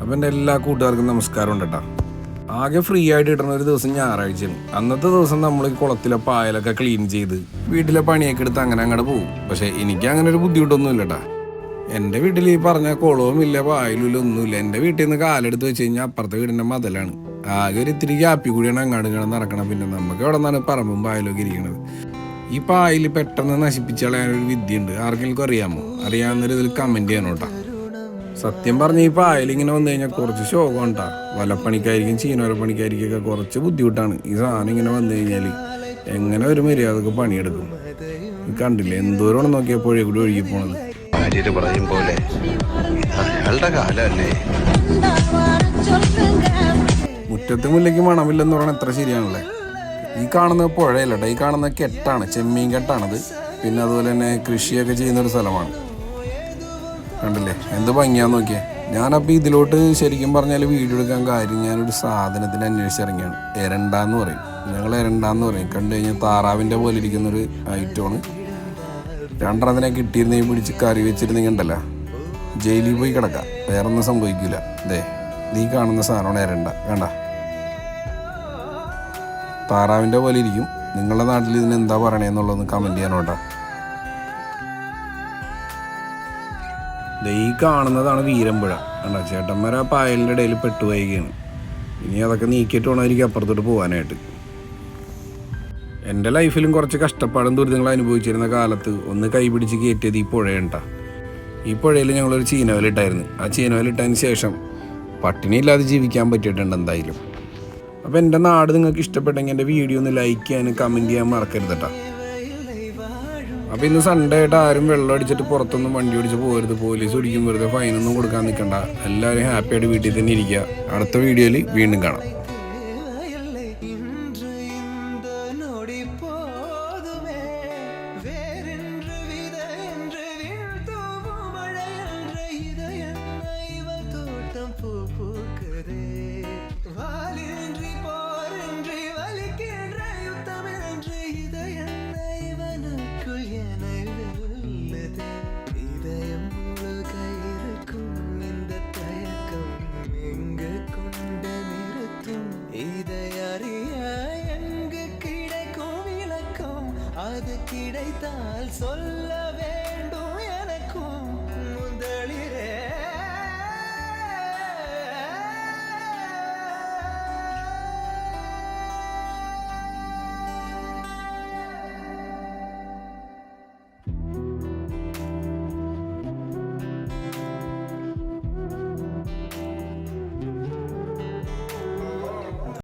അപ്പം എൻ്റെ എല്ലാ കൂട്ടുകാർക്കും നമസ്കാരം ഉണ്ട് കേട്ടോ. ആകെ ഫ്രീ ആയിട്ട് കിട്ടുന്ന ഒരു ദിവസം ഞായറാഴ്ചയാണ്. അന്നത്തെ ദിവസം നമ്മൾ കുളത്തിലെ പായലൊക്കെ ക്ലീൻ ചെയ്ത് വീട്ടിലെ പണിയൊക്കെ എടുത്ത് അങ്ങനെ അങ്ങോട്ട് പോകും. പക്ഷേ എനിക്ക് അങ്ങനെ ഒരു ബുദ്ധിമുട്ടൊന്നുമില്ല കേട്ടോ. എൻ്റെ വീട്ടിൽ ഈ പറഞ്ഞ കുളവും ഇല്ല പായലും ഇല്ല ഒന്നുമില്ല. എൻ്റെ വീട്ടിൽ നിന്ന് കാലെടുത്ത് വെച്ച് കഴിഞ്ഞാൽ അപ്പുറത്തെ വീടിൻ്റെ മതിലാണ്. ആകെ ഒരു ഇത്തിരി ഗ്യാപ്പി കൂടിയാണ് അങ്ങാട് ഇങ്ങനെ നടക്കണം. പിന്നെ നമുക്ക് എവിടെ നിന്നാണ് പറമ്പും പായലൊക്കെ ഇരിക്കണത്. ഈ പായൽ പെട്ടെന്ന് നശിപ്പിച്ച് കളയാനൊരു വിദ്യയുണ്ട്. ആർക്കെങ്കിലും അറിയാമോ? അറിയാവുന്നൊരു ഇതിൽ കമൻറ്റ് ചെയ്യണം കേട്ടോ. സത്യം പറഞ്ഞ ഈ പായലിങ്ങനെ വന്നു കഴിഞ്ഞാൽ കുറച്ച് ശോകം ഉണ്ടാ. വലപ്പണിക്കായിരിക്കും ചീനോരപ്പണിക്കായിരിക്കൊക്കെ കുറച്ച് ബുദ്ധിമുട്ടാണ്. ഈ സാധനം ഇങ്ങനെ വന്നു കഴിഞ്ഞാൽ എങ്ങനെ ഒരു മര്യാദക്ക് പണിയെടുക്കും? കണ്ടില്ലേ എന്തോരം നോക്കിയാൽ പുഴ കൂടി ഒഴുകി പോണത്. പറയും പോലെ മുറ്റത്ത് മുല്ലയ്ക്ക് മണമില്ലെന്ന് പറഞ്ഞാൽ എത്ര ശരിയാണല്ലേ. ഈ കാണുന്ന പുഴയല്ലട്ടെ, ഈ കാണുന്ന കെട്ടാണ്, ചെമ്മീൻ കെട്ടാണത്. പിന്നെ അതുപോലെ തന്നെ കൃഷിയൊക്കെ ചെയ്യുന്നൊരു സ്ഥലമാണ്. കണ്ടില്ലേ എന്ത് ഭംഗിയാന്ന് നോക്കിയേ. ഞാനപ്പോൾ ഇതിലോട്ട് ശരിക്കും പറഞ്ഞാൽ വീഡിയോ എടുക്കാൻ കാര്യം ഞാനൊരു സാധനത്തിന് അന്വേഷിച്ചിറങ്ങിയാണ്. എരണ്ടാന്ന് പറയും, ഞങ്ങൾ എരണ്ടാന്ന് പറയും. കണ്ടു കഴിഞ്ഞാൽ താറാവിൻ്റെ പോലെ ഇരിക്കുന്നൊരു ഐറ്റമാണ്. രണ്ടെണ്ണത്തിനെ കിട്ടിയിരുന്നെങ്കിൽ പിടിച്ച് കറി വെച്ചിരുന്നെങ്കിൽ ഉണ്ടല്ലോ ജയിലിൽ പോയി കിടക്കാം, വേറൊന്നും സംഭവിക്കില്ല. അതെ നീ കാണുന്ന സാധനമാണ് എരണ്ട. കണ്ട താറാവിൻ്റെ പോലെ ഇരിക്കും. നിങ്ങളുടെ നാട്ടിൽ ഇതിന് എന്താ പറയണേന്നുള്ളതൊന്ന് കമൻറ്റ് ചെയ്യാനോട്ടാ. ഈ കാണുന്നതാണ് വീരമ്പുഴ. കണ്ട ചേട്ടന്മാർ ആ പായലിൻ്റെ ഇടയിൽ പെട്ടുപോവുകയാണ്. ഇനി അതൊക്കെ നീക്കിയിട്ട് വേണമായിരിക്കും അപ്പുറത്തോട്ട് പോകാനായിട്ട്. എൻ്റെ ലൈഫിലും കുറച്ച് കഷ്ടപ്പാടും ദുരിതങ്ങളും അനുഭവിച്ചിരുന്ന കാലത്ത് ഒന്ന് കൈപിടിച്ച് കയറ്റിയത് ഈ പുഴയുണ്ട. ഈ പുഴയിൽ ഞങ്ങളൊരു ചീനവലിട്ടായിരുന്നു. ആ ചീനവലിട്ടതിന് ശേഷം പട്ടിണിയില്ലാതെ ജീവിക്കാൻ പറ്റിയിട്ടുണ്ട് എന്തായാലും. അപ്പോൾ എൻ്റെ നാട് നിങ്ങൾക്ക് ഇഷ്ടപ്പെട്ടെങ്കിൽ എൻ്റെ വീഡിയോ ഒന്ന് ലൈക്ക് ചെയ്യാനും കമൻറ്റ് ചെയ്യാൻ മറക്കരുത് കേട്ടോ. അപ്പോൾ ഇന്ന് സൺഡേ ആയിട്ട് ആരും വെള്ളം അടിച്ചിട്ട് പുറത്തൊന്നും വണ്ടി ഓടിച്ച് പോകരുത്. പോലീസ് ഓടിക്കും, വെറുതെ ഫൈനൊന്നും കൊടുക്കാൻ നിൽക്കണ്ട. എല്ലാവരും ഹാപ്പിയായിട്ട് വീട്ടിൽ തന്നെ ഇരിക്കുക. അടുത്ത വീഡിയോയിൽ വീണ്ടും കാണാം. அது கிடைத்தால் சொல்.